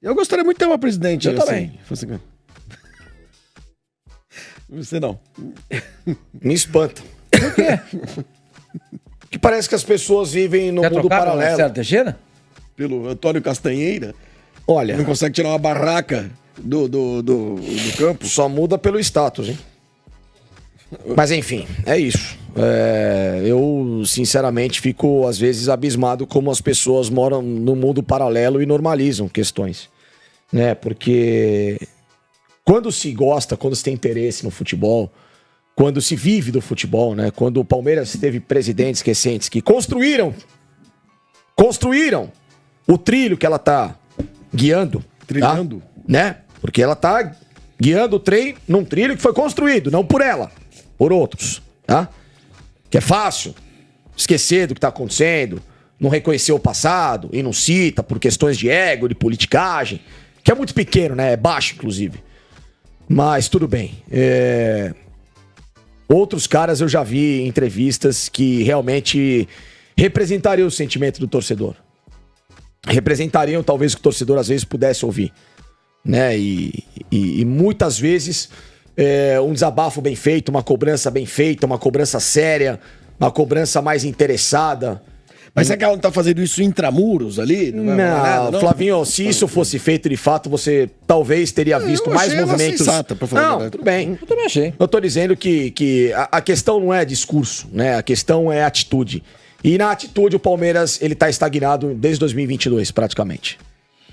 Eu gostaria muito de ter uma presidente. Eu também. Você não. Me espanta. Por quê? Que parece que as pessoas vivem no mundo paralelo. Marcelo Teixeira? Pelo Antônio Castanheira. Olha, Não consegue tirar uma barraca do campo. só muda pelo status, hein? Mas enfim, é isso. Eu, sinceramente, fico às vezes abismado como as pessoas moram no mundo paralelo e normalizam questões. Né? Porque quando se gosta, quando se tem interesse no futebol, quando se vive do futebol, né? Quando o Palmeiras teve presidentes recentes que construíram o trilho que ela tá guiando. Trilhando. Tá? Né? Porque ela tá guiando o trem num trilho que foi construído, não por ela, por outros, tá? Que é fácil esquecer do que tá acontecendo, não reconhecer o passado e não cita por questões de ego, de politicagem, que é muito pequeno, né? É baixo, inclusive. Mas tudo bem. Outros caras eu já vi em entrevistas que realmente representariam o sentimento do torcedor. Representariam talvez o que o torcedor às vezes pudesse ouvir. Né? E muitas vezes um desabafo bem feito, uma cobrança bem feita, uma cobrança séria, uma cobrança mais interessada. Mas será que ela não tá fazendo isso intramuros ali? Não, Flavinho, se isso fosse feito de fato, você talvez teria visto mais movimentos. Sensata, pra falar não, tudo bem. Eu também achei. Eu tô dizendo que a questão não é discurso, né? A questão é atitude. E na atitude o Palmeiras, ele tá estagnado desde 2022, praticamente.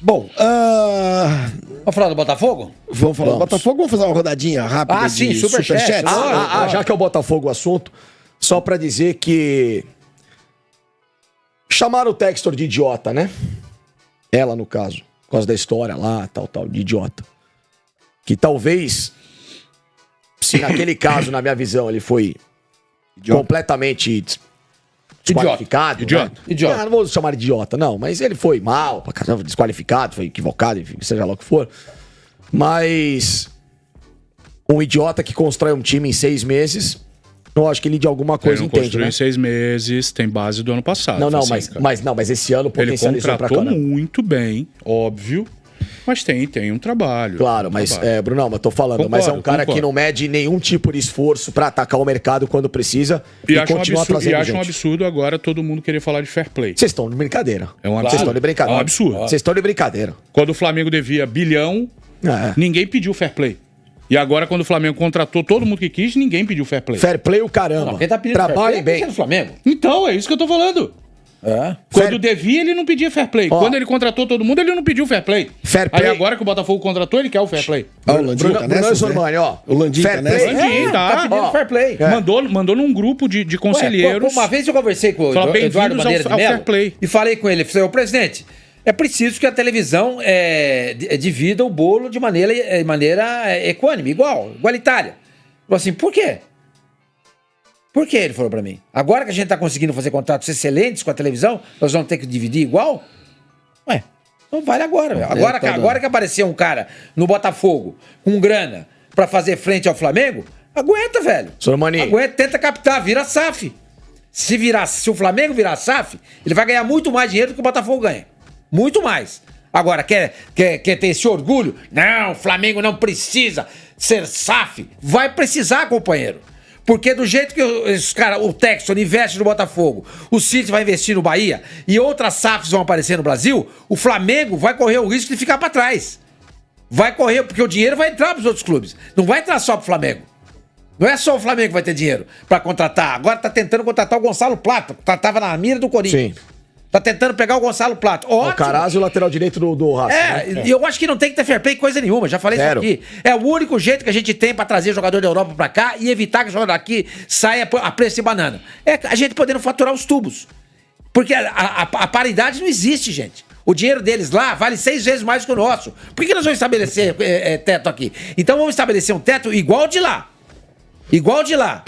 Bom, Vamos falar do Botafogo? vamos falar do Botafogo, vamos fazer uma rodadinha rápida Ah, sim, de superchat. superchats? Já que é o Botafogo o assunto, só pra dizer que chamaram o Textor de idiota, né? Ela, no caso, por causa da história lá, tal, de idiota. Que talvez, se naquele caso, na minha visão, ele foi completamente desqualificado. Idiota. Né? Idiota. Não vou chamar de idiota, não, mas ele foi mal, pra caramba, desqualificado, foi equivocado, enfim, seja lá o que for. Mas um idiota que constrói um time em 6 meses, eu acho que ele de alguma coisa Ele não entende, construiu né? em 6 meses, tem base do ano passado. Não, assim, mas esse ano ele potencializou pra contratou caramba. muito bem, óbvio, mas tem um trabalho. Claro, mas, Brunão, mas tô falando, mas é um cara que não mede nenhum tipo de esforço pra atacar o mercado quando precisa E continua trazendo acho um gente. absurdo agora todo mundo querer falar de fair play. Vocês estão de brincadeira. É um absurdo. Vocês estão de brincadeira. É um absurdo. Vocês estão de brincadeira. Quando o Flamengo devia bilhão, ninguém pediu fair play. E agora, quando o Flamengo contratou todo mundo que quis, ninguém pediu fair play. Fair play o caramba. Não, quem tá pedindo Trabalhem bem. é do Flamengo. Então, é isso que eu tô falando. Quando devia, ele não pedia fair play. Quando ele contratou todo mundo, ele não pediu fair play. Fair play. Aí agora que o Botafogo contratou, ele quer o fair play. O Landinho tá Brunão nessas, Sormani, ó. O Landinho Fair tá nessas? play. Landinho, Tá pedindo fair play. Mandou num grupo de conselheiros. Uma vez eu conversei com o Fala, Eduardo bem-vindos Bandeira ao de Mello fair play. e falei com ele, falei, ô presidente, é preciso que a televisão divida o bolo de maneira equânime, igualitária. Falei assim, por quê? Por que? Ele falou pra mim. Agora que a gente tá conseguindo fazer contratos excelentes com a televisão, nós vamos ter que dividir igual? Ué, então vale agora. Velho. Agora que apareceu um cara no Botafogo com grana pra fazer frente ao Flamengo, aguenta, velho. Sormani. Aguenta, tenta captar, vira SAF. Se o Flamengo virar SAF, ele vai ganhar muito mais dinheiro do que o Botafogo ganha. Muito mais. Agora, quer ter esse orgulho? Não, o Flamengo não precisa ser SAF. Vai precisar, companheiro. Porque do jeito que o Texton investe no Botafogo, o City vai investir no Bahia e outras SAFs vão aparecer no Brasil, o Flamengo vai correr o risco de ficar pra trás. Vai correr, porque o dinheiro vai entrar pros outros clubes. Não vai entrar só pro Flamengo. Não é só o Flamengo que vai ter dinheiro pra contratar. Agora tá tentando contratar o Gonçalo Plata, que tava na mira do Corinthians. Sim. Tá tentando pegar o Gonçalo Plata. Ótimo. O Carazzo, o lateral direito do Racing. E eu acho que não tem que ter fair play coisa nenhuma, já falei Zero. isso aqui. É o único jeito que a gente tem pra trazer jogador da Europa pra cá e evitar que o jogador daqui saia a preço de banana. É a gente podendo faturar os tubos. Porque a paridade não existe, gente. O dinheiro deles lá vale 6 vezes mais que o nosso. Por que nós vamos estabelecer teto aqui? Então vamos estabelecer um teto igual de lá. Igual de lá.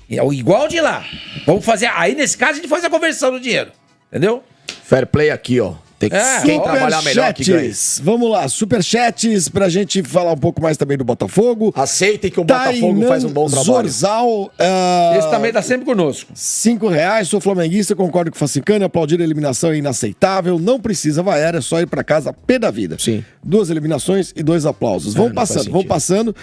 Igual de lá. Vamos fazer... Aí, nesse caso, a gente faz a conversão do dinheiro. Entendeu? Fair play aqui, ó. Tem que quem trabalhar melhor que ganha. Vamos lá, superchats pra gente falar um pouco mais também do Botafogo. Aceitem que o Botafogo faz um bom trabalho. Zorzal, Esse também tá sempre conosco. R$5, sou flamenguista, concordo com o Facincani, aplaudir a eliminação é inaceitável, não precisa vaiar, é só ir pra casa pé da vida. Sim. 2 eliminações e 2 aplausos. Vamos passando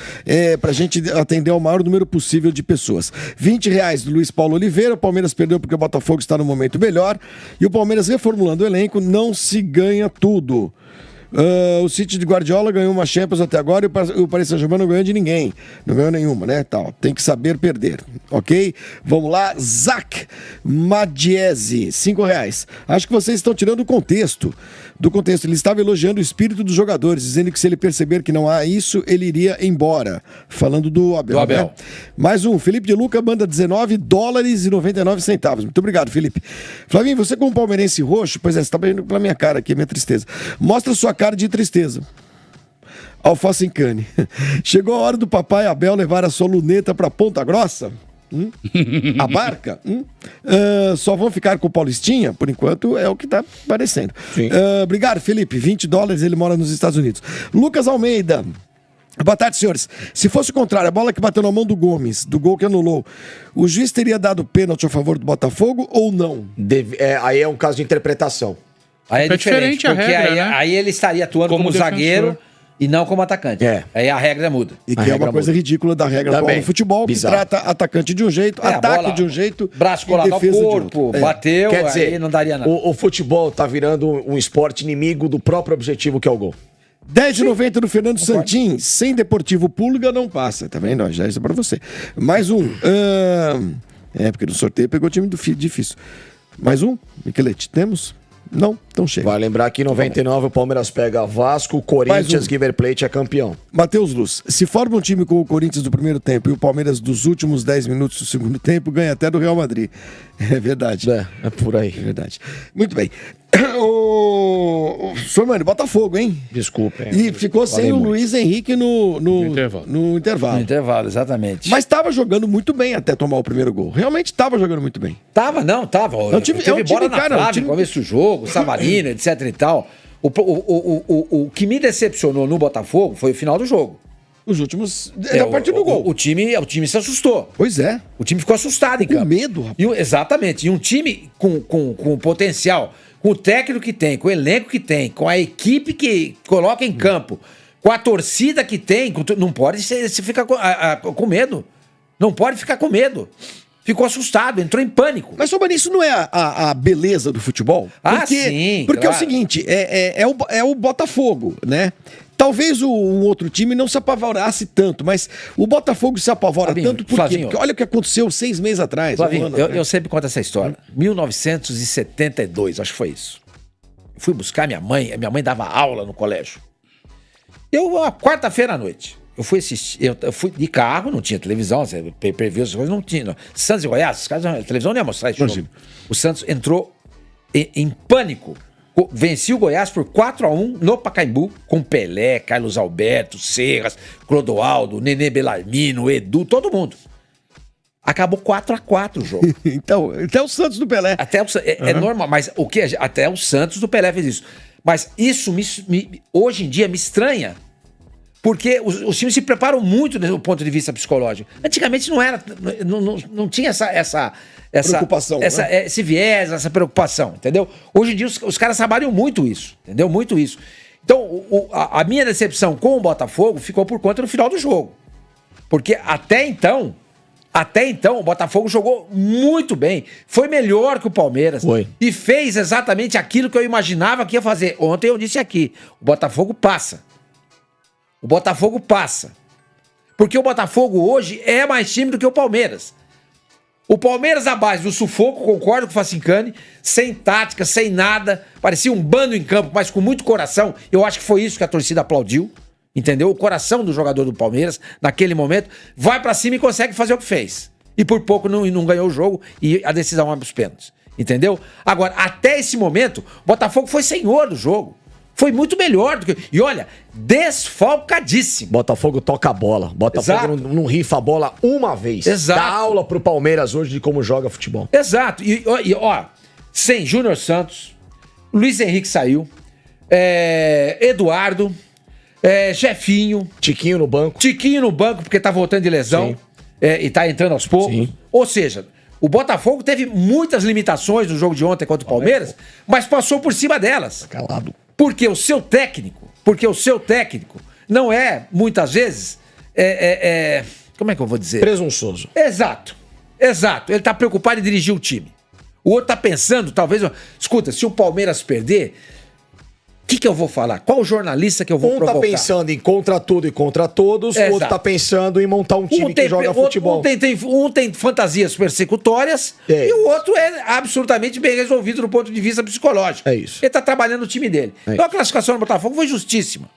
pra gente atender ao maior número possível de pessoas. R$20 do Luiz Paulo Oliveira, o Palmeiras perdeu porque o Botafogo está no momento melhor e o Palmeiras reformulando o elenco não se ganha tudo. O City de Guardiola ganhou uma Champions até agora e o Paris Saint-Germain não ganhou de ninguém. Não ganhou nenhuma, né? Tem que saber perder, ok? Vamos lá. Zac Madiese, R$5. Acho que vocês estão tirando o contexto. Do contexto, ele estava elogiando o espírito dos jogadores, dizendo que se ele perceber que não há isso, ele iria embora. Falando do Abel. Do Abel. Né? Mais um, Felipe de Luca manda $19,99. Muito obrigado, Felipe. Flavinho, você como palmeirense roxo, pois é, você está indo pela minha cara aqui, minha tristeza. Mostra sua cara de tristeza. Alface Encane. Chegou a hora do papai Abel levar a sua luneta para Ponta Grossa? A barca? Só vão ficar com o Paulistinha? Por enquanto é o que tá parecendo. Obrigado, Felipe. $20, ele mora nos Estados Unidos. Lucas Almeida. Boa tarde, senhores. Se fosse o contrário, a bola que bateu na mão do Gomes, do gol que anulou, o juiz teria dado pênalti a favor do Botafogo ou não? Aí é um caso de interpretação. Aí é diferente a porque regra, aí, né? aí ele estaria atuando como zagueiro e não como atacante. Aí a regra muda. E que é uma coisa ridícula da regra atual do futebol, que trata atacante de um jeito, ataque bola, de um jeito, braço colado ao corpo, bateu, quer dizer, aí não daria nada. O futebol tá virando um esporte inimigo do próprio objetivo que é o gol. R$10,90 do Fernando Santin, sem Deportivo Pulga não passa, tá vendo? Já isso é pra você. Mais um. Porque no sorteio pegou o time do difícil. Mais um, Michelete, temos? Não? Então chega. Vai lembrar que em 99 o Palmeiras pega Vasco, Corinthians, River Plate é campeão. Matheus Luz, se forma um time com o Corinthians do primeiro tempo e o Palmeiras dos últimos 10 minutos do segundo tempo, ganha até do Real Madrid. É verdade. É por aí. É verdade. Muito bem. Senhor Mano, Botafogo, hein? Desculpa. E ficou sem o Luiz Henrique no intervalo. No intervalo. No intervalo, exatamente. Mas estava jogando muito bem até tomar o primeiro gol. Realmente estava jogando muito bem. Tava. É um time, Teve bola na cara, trave no começo do jogo, Savarino, etc e tal. O que me decepcionou no Botafogo foi o final do jogo. Os últimos... a partir do gol. O time se assustou. Pois é. O time ficou assustado em campo. Com medo, rapaz. Exatamente. E um time com potencial, com o técnico que tem, com o elenco que tem, com a equipe que coloca em campo, com a torcida que tem, não pode se ficar com medo. Não pode ficar com medo. Ficou assustado, entrou em pânico. Mas, Sobani, isso não é a beleza do futebol? Sim, Porque claro. É o seguinte, é o Botafogo, né? Talvez um outro time não se apavorasse tanto, mas o Botafogo se apavora Flavinho, tanto por quê? Porque olha o que aconteceu 6 meses atrás. Flavinho, eu sempre conto essa história. 1972, acho que foi isso. Fui buscar minha mãe dava aula no colégio. Uma quarta-feira à noite, eu fui assistir, eu fui de carro, não tinha televisão, pay-per-view, essas coisas não tinha. Santos e Goiás, os caras, a televisão não ia mostrar esse jogo. O Santos entrou em pânico. Vencia o Goiás por 4-1 no Pacaembu, com Pelé, Carlos Alberto, Serras, Clodoaldo, Nenê Belarmino, Edu, todo mundo. Acabou 4-4 o jogo. Então, até o Santos do Pelé. É normal, mas o que? Até o Santos do Pelé fez isso. Mas isso hoje em dia me estranha, porque os times se preparam muito do ponto de vista psicológico. Antigamente não tinha essa preocupação, né? Esse viés, essa preocupação, entendeu? Hoje em dia os caras trabalham muito isso, entendeu? Muito isso. Então, a minha decepção com o Botafogo ficou por conta do final do jogo. Porque até então, o Botafogo jogou muito bem. Foi melhor que o Palmeiras. Foi. E fez exatamente aquilo que eu imaginava que ia fazer. Ontem eu disse aqui, o Botafogo passa. O Botafogo passa. Porque o Botafogo hoje é mais time do que o Palmeiras. O Palmeiras, à base do sufoco, concordo com o Facincani, sem tática, sem nada, parecia um bando em campo, mas com muito coração. Eu acho que foi isso que a torcida aplaudiu, entendeu? O coração do jogador do Palmeiras, naquele momento, vai pra cima e consegue fazer o que fez. E por pouco não ganhou o jogo e a decisão vai pros pênaltis, entendeu? Agora, até esse momento, o Botafogo foi senhor do jogo. Foi muito melhor do que... E olha, desfalcadíssimo. Botafogo toca a bola. Botafogo não rifa a bola uma vez. Exato. Dá aula pro Palmeiras hoje de como joga futebol. Exato. E ó, sem Júnior Santos, Luiz Henrique saiu. Eduardo. Jefinho. Tiquinho no banco. Tiquinho no banco, porque tá voltando de lesão. E tá entrando aos poucos. Sim. Ou seja, o Botafogo teve muitas limitações no jogo de ontem contra o Palmeiras, mas passou por cima delas. Calado. Porque o seu técnico não é, muitas vezes, como é que eu vou dizer? Presunçoso. Exato. Ele tá preocupado em dirigir o time. O outro tá pensando, talvez... Escuta, se o Palmeiras perder... O que eu vou falar? Qual jornalista que eu vou provocar? Um tá pensando em contra tudo e contra todos, o outro tá pensando em montar um time que joga futebol. Um tem fantasias persecutórias e o outro é absolutamente bem resolvido do ponto de vista psicológico. É isso. Ele tá trabalhando o time dele. Então a classificação do Botafogo foi justíssima.